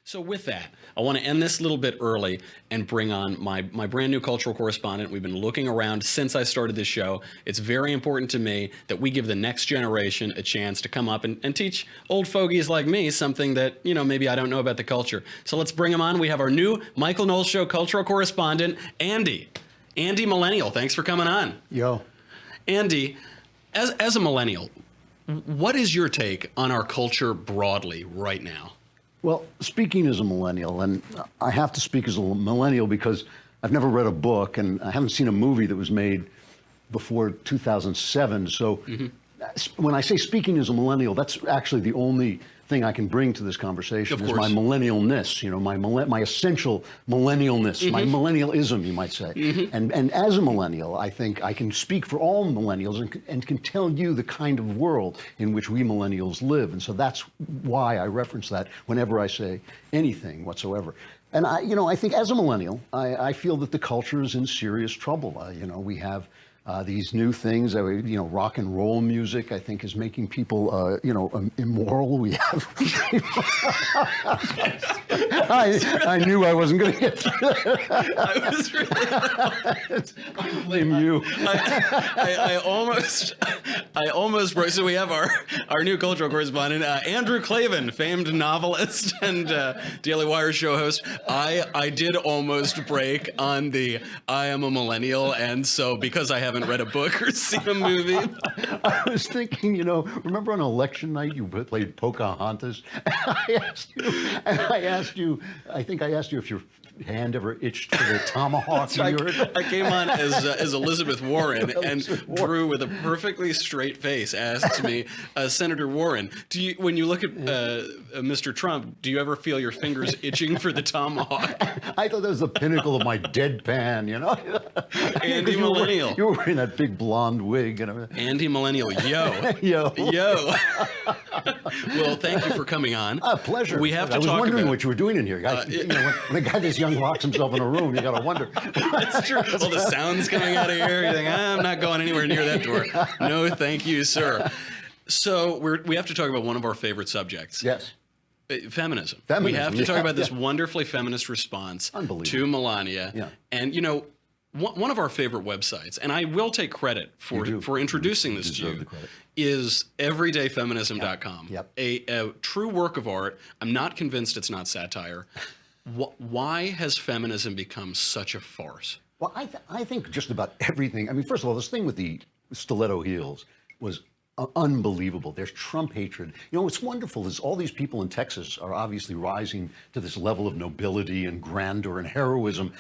So with that, I want to end this a little bit early and bring on my brand new cultural correspondent. We've been looking around since I started this show. It's very important to me that we give the next generation a chance to come up and teach old fogies like me something that, maybe I don't know about the culture. So let's bring him on. We have our new Michael Knowles Show cultural correspondent, Andy Millennial. Thanks for coming on. Yo. Andy, as a millennial, what is your take on our culture broadly right now? Well, speaking as a millennial, and I have to speak as a millennial because I've never read a book and I haven't seen a movie that was made before 2007. So when I say speaking as a millennial, that's actually the only thing I can bring to this conversation is my millennialness, my essential millennialness, my millennialism, you might say. And as a millennial, I think I can speak for all millennials and can tell you the kind of world in which we millennials live. And so that's why I reference that whenever I say anything whatsoever. And I think as a millennial, I feel that the culture is in serious trouble. We have these new things, rock and roll music, I think, is making people, immoral. We have. I knew I wasn't going to get through that. I was really. I blame you. I almost broke. So we have our new cultural correspondent, Andrew Klavan, famed novelist and Daily Wire show host. I did almost break on the I am a millennial, and so because I haven't read a book or seen a movie. I was thinking, remember on election night you played Pocahontas? I asked you, I think I asked you if your hand ever itched for the tomahawk. I came on as Elizabeth Warren, and Drew, with a perfectly straight face, asks me, Senator Warren, when you look at Mr. Trump, do you ever feel your fingers itching for the tomahawk? I thought that was the pinnacle of my deadpan, Andy Millennial. You were wearing that big blonde wig and everything. Andy Millennial, yo. Well, thank you for coming on. Pleasure. We have to I was talk wondering about what you were doing in here. When a guy this young locks himself in a room, you got to wonder. That's true. All the sounds coming out of here. You think, I'm not going anywhere near that door. No, thank you, sir. So we have to talk about one of our favorite subjects. Yes. Feminism. We have to talk about this wonderfully feminist response to Melania. Yeah. And, one of our favorite websites, and I will take credit for introducing this to you, is everydayfeminism.com. Yep. A true work of art. I'm not convinced it's not satire. Why has feminism become such a farce? Well, I think just about everything. I mean, first of all, this thing with the stiletto heels was unbelievable. There's Trump hatred. What's wonderful is all these people in Texas are obviously rising to this level of nobility and grandeur and heroism,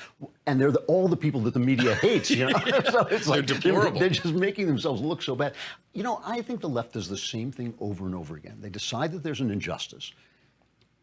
and they're all the people that the media hates. So it's they're deplorable. They're just making themselves look so bad. I think the left does the same thing over and over again. They decide that there's an injustice,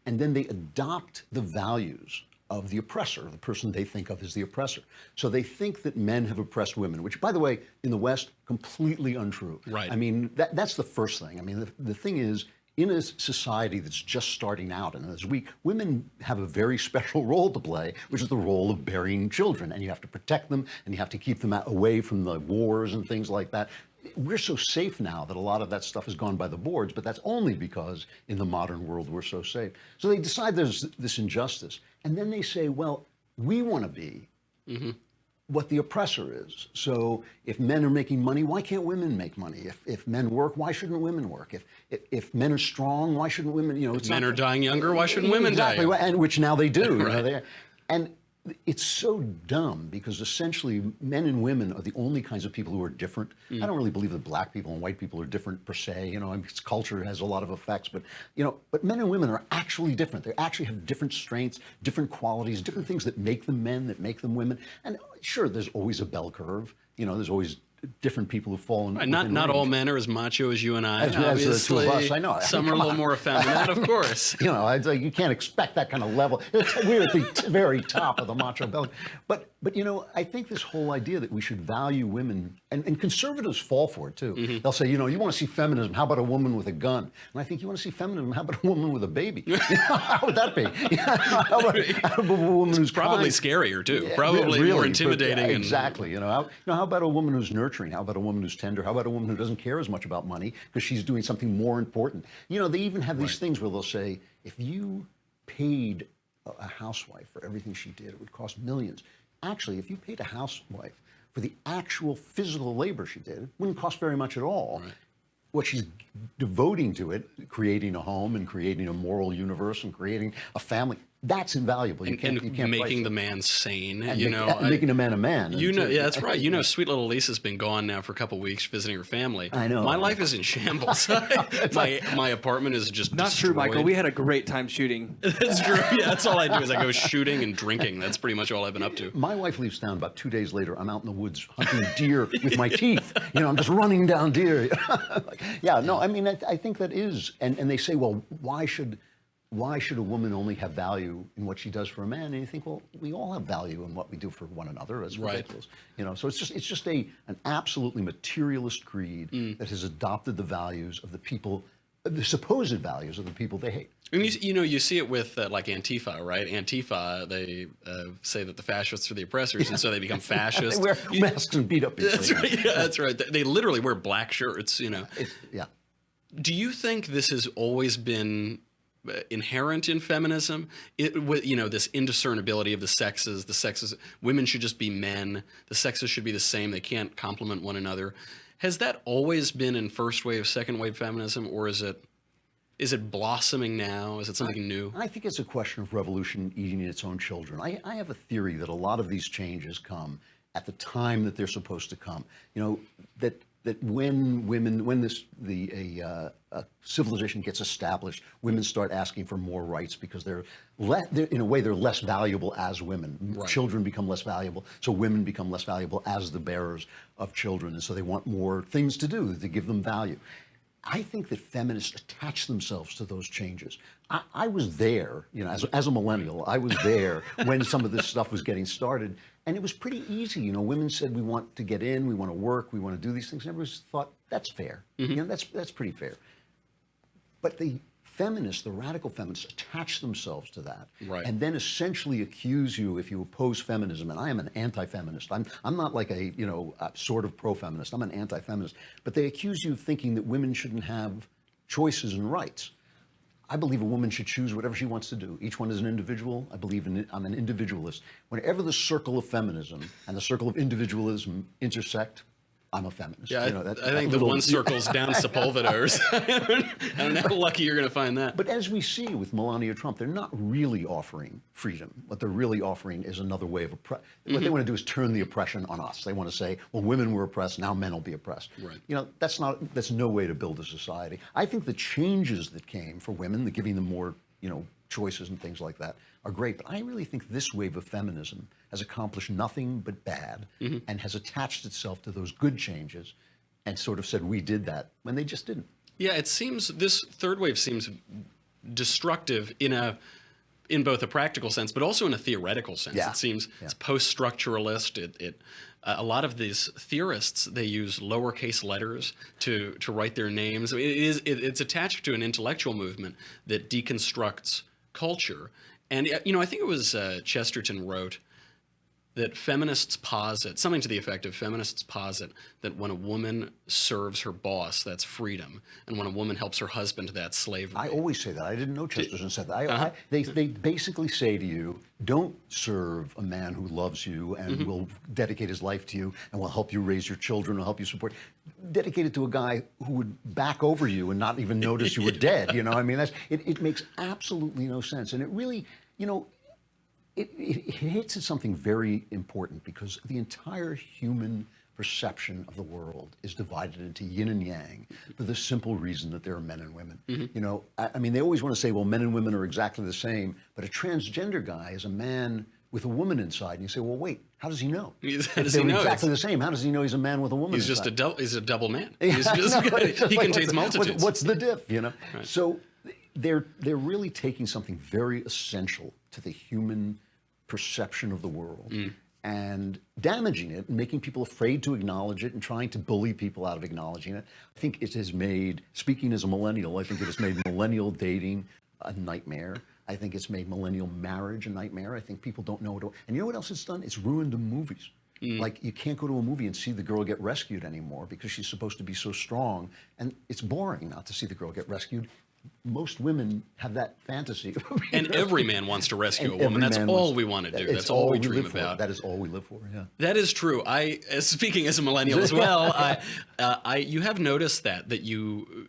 and then they adopt the values of the oppressor, the person they think of as the oppressor. So they think that men have oppressed women, which, by the way, in the West, completely untrue. Right. I mean, that's the first thing. I mean, the thing is, in a society that's just starting out and is weak, women have a very special role to play, which is the role of bearing children. And you have to protect them, and you have to keep them away from the wars and things like that. We're so safe now that a lot of that stuff has gone by the boards, but that's only because in the modern world we're so safe. So they decide there's this injustice, and then they say, well, we want to be what the oppressor is. So if men are making money, why can't women make money? If men work, why shouldn't women work? If men are strong, why shouldn't women? If men are dying younger, why shouldn't women die? Exactly, and which now they do. Right. And it's so dumb because essentially men and women are the only kinds of people who are different. I don't really believe that black people and white people are different per se. Culture has a lot of effects, but men and women are actually different. They actually have different strengths, different qualities, different things that make them men, that make them women. And sure, there's always a bell curve. There's always different people who fall in. Not all men are as macho as you and I. As the two of us, I know. Some are a little more effeminate, of course. You can't expect that kind of level. We're at the very top of the macho belt. But I think this whole idea that we should value women, and conservatives fall for it too. They'll say, you want to see feminism, how about a woman with a gun? And I think, you want to see feminism, how about a woman with a baby? How would that be? How about a woman who's probably kind? Scarier too. Yeah, probably really, more intimidating. Exactly. How about a woman who's nurturing? How about a woman who's tender? How about a woman who doesn't care as much about money because she's doing something more important? They even have these things where they'll say, if you paid a housewife for everything she did, it would cost millions. Actually, if you paid a housewife for the actual physical labor she did, it wouldn't cost very much at all. Right. What she's devoting to it, creating a home and creating a moral universe and creating a family, that's invaluable. You can't making the man sane, and you know. making a man a man. You know, yeah, that's right. You know, sweet little Lisa's been gone now for a couple of weeks visiting her family. I know. My life is in shambles. my apartment is just Not destroyed. true, Michael. We had a great time shooting. That's true. Yeah, that's all I do is I go shooting and drinking. That's pretty much all I've been up to. My wife leaves town. About 2 days later, I'm out in the woods hunting deer with my teeth. You know, I'm just running down deer. Yeah, no, I mean, I think that is, and they say, well, why should a woman only have value in what she does for a man? And you think, well, we all have value in what we do for one another. That's ridiculous. You know, so it's just an absolutely materialist creed that has adopted the values of the people, the supposed values of the people they hate. And you see it with like Antifa, right? Antifa, they say that the fascists are the oppressors, and so they become fascists. They wear masks and beat up people. That's right. Yeah, that's right. They literally wear black shirts. You know. Yeah. Do you think this has always been inherent in feminism? This indiscernibility of the sexes. Women should just be men. The sexes should be the same. They can't complement one another. Has that always been in first wave, second wave feminism, or is it blossoming now? Is it something new? I think it's a question of revolution eating its own children. I have a theory that a lot of these changes come at the time that they're supposed to come. You know, that when civilization gets established, women start asking for more rights because they're in a way they're less valuable as women. Right. Children become less valuable, so women become less valuable as the bearers of children, and so they want more things to do to give them value. I think that feminists attach themselves to those changes. I was there, you know, as a millennial, I was there when some of this stuff was getting started, and it was pretty easy. You know, women said, we want to get in, we want to work, we want to do these things, and everyone thought, that's fair. You know, that's pretty fair. But the feminists, the radical feminists, attach themselves to that, right, and then essentially accuse you if you oppose feminism. And I am an anti-feminist. I'm not like a sort of pro-feminist. I'm an anti-feminist. But they accuse you of thinking that women shouldn't have choices and rights. I believe a woman should choose whatever she wants to do. Each one is an individual. I'm an individualist. Whenever the circle of feminism and the circle of individualism intersect, I'm a feminist. Yeah, you know, I think the one circle's down Sepulveda's. I don't know how lucky you're going to find that. But as we see with Melania Trump, they're not really offering freedom. What they're really offering is another way of oppression. What they want to do is turn the oppression on us. They want to say, well, women were oppressed, now men will be oppressed. Right. You know, that's no way to build a society. I think the changes that came for women, the giving them more, choices and things like that, are great. But I really think this wave of feminism has accomplished nothing but bad and has attached itself to those good changes and sort of said, we did that, when they just didn't. Yeah, it seems this third wave seems destructive in both a practical sense, but also in a theoretical sense. Yeah. It seems it's post-structuralist. A lot of these theorists, they use lowercase letters to write their names. It's attached to an intellectual movement that deconstructs culture. And, I think it was Chesterton wrote that feminists posit, something to the effect of feminists posit that when a woman serves her boss, that's freedom. And when a woman helps her husband, that's slavery. I always say that. I didn't know Chesterton said that. They basically say to you, don't serve a man who loves you and will dedicate his life to you and will help you raise your children, will help you support. Dedicate it to a guy who would back over you and not even notice you were dead. You know, I mean, it makes absolutely no sense. And it really, it hits at something very important, because the entire human perception of the world is divided into yin and yang for the simple reason that there are men and women. I mean, they always want to say, well, men and women are exactly the same, but a transgender guy is a man with a woman inside, and you say, well, wait, how does he know? How does he know? Exactly the same. How does he know he's a man with a woman He's inside? He's a double man. Yeah, He contains multitudes. What's the diff, Right. So they're really taking something very essential to the human perception of the world and damaging it and making people afraid to acknowledge it and trying to bully people out of acknowledging it. I think it has made, speaking as a millennial, I think it has made millennial dating a nightmare. I think it's made millennial marriage a nightmare. I think people don't know and you know what else it's done? It's ruined the movies. Like, you can't go to a movie and see the girl get rescued anymore because she's supposed to be so strong, and it's boring not to see the girl get rescued. most women have that fantasy. And every man wants to rescue a And woman. every That's man all wants- we want to do. It's That's all we dream live for. about. That is all we live for. Yeah. That is true. Speaking as a millennial as well, you have noticed that you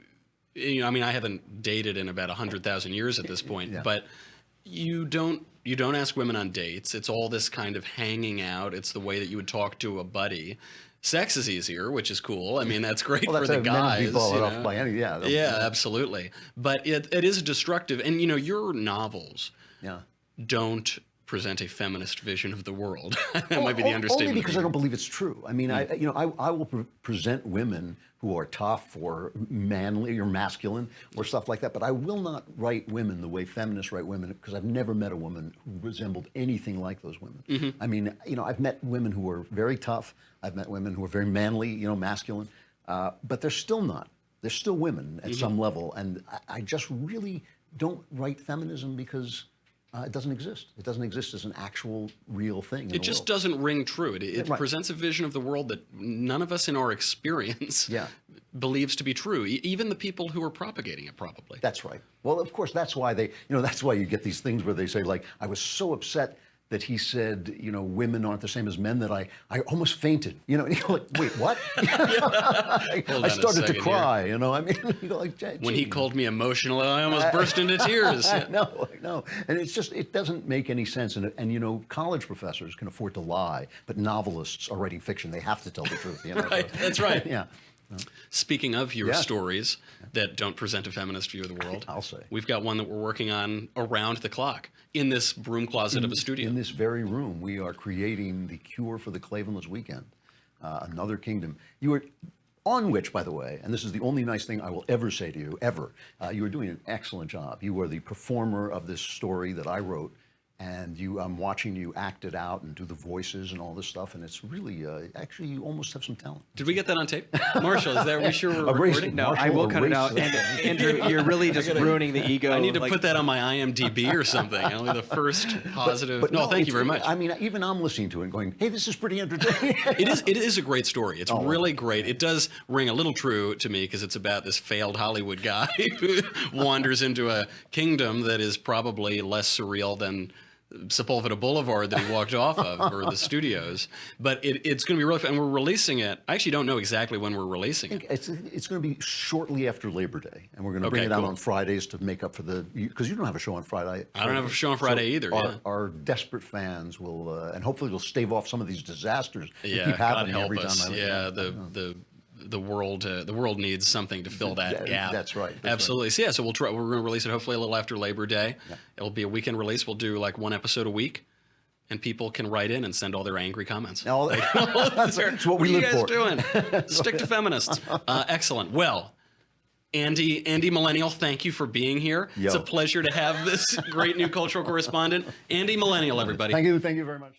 know, I mean, I haven't dated in about 100,000 years at this point, Yeah. but you don't ask women on dates. It's all this kind of hanging out. It's the way that you would talk to a buddy. Sex is easier, which is cool. I mean, that's great Well, for that's the how men guys. be balled you off know? by any. Yeah. Yeah, absolutely. But it is destructive. And, you know, your novels Yeah. don't present a feminist vision of the world. That might be the understatement. Only because of I the don't believe it's true. I mean, I will present women who are tough or manly or masculine or stuff like that, but I will not write women the way feminists write women, because I've never met a woman who resembled anything like those women. Mm-hmm. I mean, you know, I've met women who are very tough. I've met women who are very manly, you know, masculine, but they're still not. They're still women at some level, and I just really don't write feminism because it doesn't exist. It doesn't exist as an actual, real thing. In It the just world. doesn't ring true. It Right. presents a vision of the world that none of us in our experience Yeah. believes to be true. Even the people who are propagating it, probably. That's right. Well, of course, that's why that's why you get these things where they say, like, I was so upset that he said, you know, women aren't the same as men, that I almost fainted. You know, and you're like, wait, what? I on a started to second cry, you know, I mean, you go like, When he gee. called me emotional, I almost burst into tears. I know. And it's just, it doesn't make any sense. And you know, college professors can afford to lie, but novelists are writing fiction. They have to tell the truth. You know? Right, that's right. Yeah. Speaking of your Yeah. stories that don't present a feminist view of the world, I'll say. we've got one that we're working on around the clock in this broom closet of a studio. In this very room, we are creating the cure for the Clavenless weekend, another kingdom. You are, on which, by the way, and this is the only nice thing I will ever say to you, ever, you are doing an excellent job. You are the performer of this story that I wrote, and I'm watching you act it out and do the voices and all this stuff, and it's really, actually, you almost have some talent. Did we get that on tape? Marshall, are we sure we're Erase recording? it. No, I Marshall, will cut it erase out. it. And Andrew, you're really just ruining the ego. I need to like- put that on my IMDb or something. Only the first positive. No, thank you very much. I mean, even I'm listening to it and going, hey, this is pretty entertaining. It is a great story. It's Oh, really great. It does ring a little true to me because it's about this failed Hollywood guy who wanders into a kingdom that is probably less surreal than Sepulveda Boulevard that he walked off of, or the studios. But it's going to be really fun. And we're releasing it. I actually don't know exactly when we're releasing it. It's going to be shortly after Labor Day, and we're going to bring Okay, it out cool. on Fridays to make up for because you don't have a show on Friday. I don't have a show on Friday either, Our, yeah. our desperate fans will, and hopefully we'll stave off some of these disasters that Yeah, keep God happening help every us. time. Yeah, the world needs something to fill that gap. That's right. Absolutely. So yeah, so we're going to release it hopefully a little after Labor Day. Yeah. It'll be a weekend release. We'll do like one episode a week. And people can write in and send all their angry comments. All, that's what we What live for. are you guys doing? Stick to feminists. Excellent. Well, Andy Millennial, thank you for being here. Yo. It's a pleasure to have this great new cultural correspondent. Andy Millennial, everybody. Thank you very much.